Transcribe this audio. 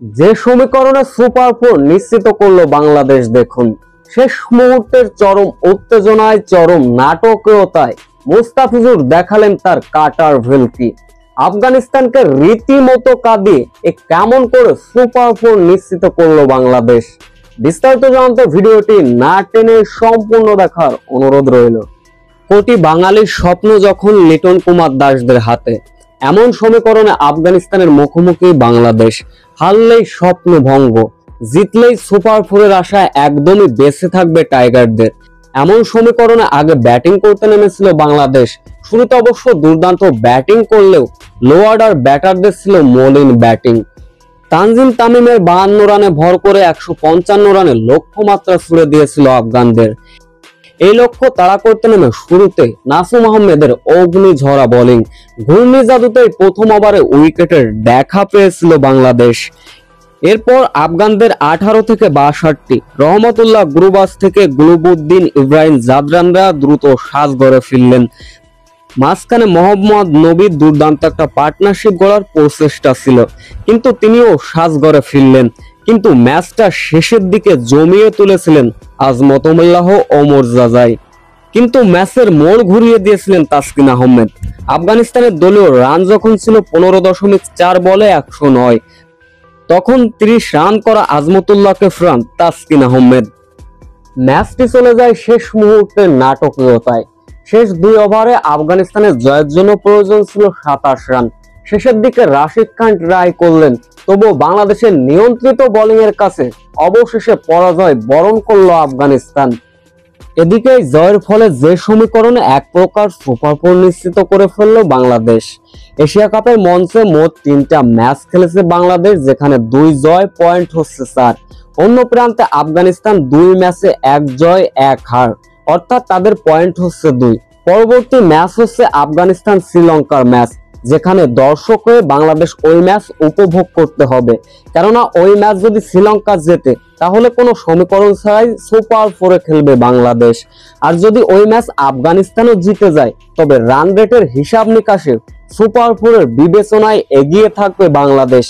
যে সমীকরণে super four নিশ্চিত করলো বাংলাদেশ দেখুন। শেষ মুহূর্তের চরম উত্তেজনায়, চরম নাটকীয়তায় মুস্তাফিজুর দেখালেন তার কাটার ভেলকি। আফগানিস্তানকে রীতিমতো কাঁদিয়ে কেমন করে সুপার ফোর নিশ্চিত করলো বাংলাদেশ। বিস্তারিত জানতে ভিডিওটি না টেনে সম্পূর্ণ দেখার অনুরোধ রইল। কোটি বাঙালির স্বপ্ন যখন লিটন কুমার দাসদের হাতে, এমন সমীকরণে আফগানিস্তানের মুখোমুখি বাংলাদেশ। হারলেই স্বপ্ন ভঙ্গ, জিতলেই সুপার ফোরের আশায় একদমই বেঁচে থাকবে টাইগারদের। এমন সমীকরণে আগে ব্যাটিং করতে নেমেছিল বাংলাদেশ। শুরুতে অবশ্য দুর্দান্ত ব্যাটিং করলেও লো অর্ডার ব্যাটারদের ছিল মলিন ব্যাটিং। তানজিম তামিমের 52 রানে ভর করে 155 রানে লক্ষ্যমাত্রা ছুড়ে দিয়েছিল আফগানদের। এই লক্ষ্য তাড়া করতে নেমে শুরুতে নাসুম আহমেদের অগ্নিঝরা বোলিং, ঘূর্ণি জাদুতেই প্রথম ওভারে উইকেটের দেখা পেয়েছিল বাংলাদেশ। এরপর আফগানদের 18 থেকে 62, রহমতুল্লাহ গুরবাজ থেকে গুলবুদ্দিন ইব্রাহিম জাদরানরা দ্রুত সাজ গড়ে ফিরলেন। মাঝখানে মোহাম্মদ নবীর দুর্দান্ত একটা পার্টনারশিপ গড়ার প্রচেষ্টা ছিল, কিন্তু তিনিও সাজ গড়ে ফিরলেন। কিন্তু ম্যাচটা শেষের দিকে জমিয়ে তুলেছিলেন আজমতুল্লাহ ও মোর্তাজাই, কিন্তু ম্যাচের মোড় ঘুরিয়ে দিয়েছিলেন তাসকিন আহমেদ। আফগানিস্তানের দলীয় রান যখন ছিল 15.4 বলে 109, তখন 30 রান করা আজমতুল্লাহকে ফেরান তাসকিন আহমেদ। ম্যাচটি চলে যায় শেষ মুহূর্তের নাটকীয়তায়। শেষ 2 ওভারে আফগানিস্তানের জয়ের জন্য প্রয়োজন ছিল 27 রান। শেষের দিকে রাশিদ খান ট্রাই করলেন, তবুও বাংলাদেশের নিয়ন্ত্রিত বোলিং এর কাছে অবশেষে পরাজয় বরণ করলো আফগানিস্তান। এদিকে জয়ের ফলে যে সমীকরণে এক প্রকার সুপার ফোর নিশ্চিত করে ফেললো বাংলাদেশ। এশিয়া কাপের মঞ্চে মোট 3টা ম্যাচ খেলেছে বাংলাদেশ, যেখানে 2 জয়, পয়েন্ট হচ্ছে 4। অন্য প্রান্তে আফগানিস্তান 2 ম্যাচে 1 জয় 1 হার, অর্থাৎ তাদের পয়েন্ট হচ্ছে 2। পরবর্তী ম্যাচ হচ্ছে আফগানিস্তান শ্রীলঙ্কার ম্যাচ, যেখানে দর্শক হয়ে বাংলাদেশ ওই ম্যাচ উপভোগ করতে হবে। কেননা ওই ম্যাচ যদি শ্রীলঙ্কা জেতে, তাহলে কোনো সমীকরণ ছাড়াই সুপার ফোরে খেলবে বাংলাদেশ। আর যদি ওই ম্যাচ আফগানিস্তানও জিতে যায়, তবে রান রেটের হিসাব নিকাশে সুপার ফোরের বিবেচনায় এগিয়ে থাকবে বাংলাদেশ।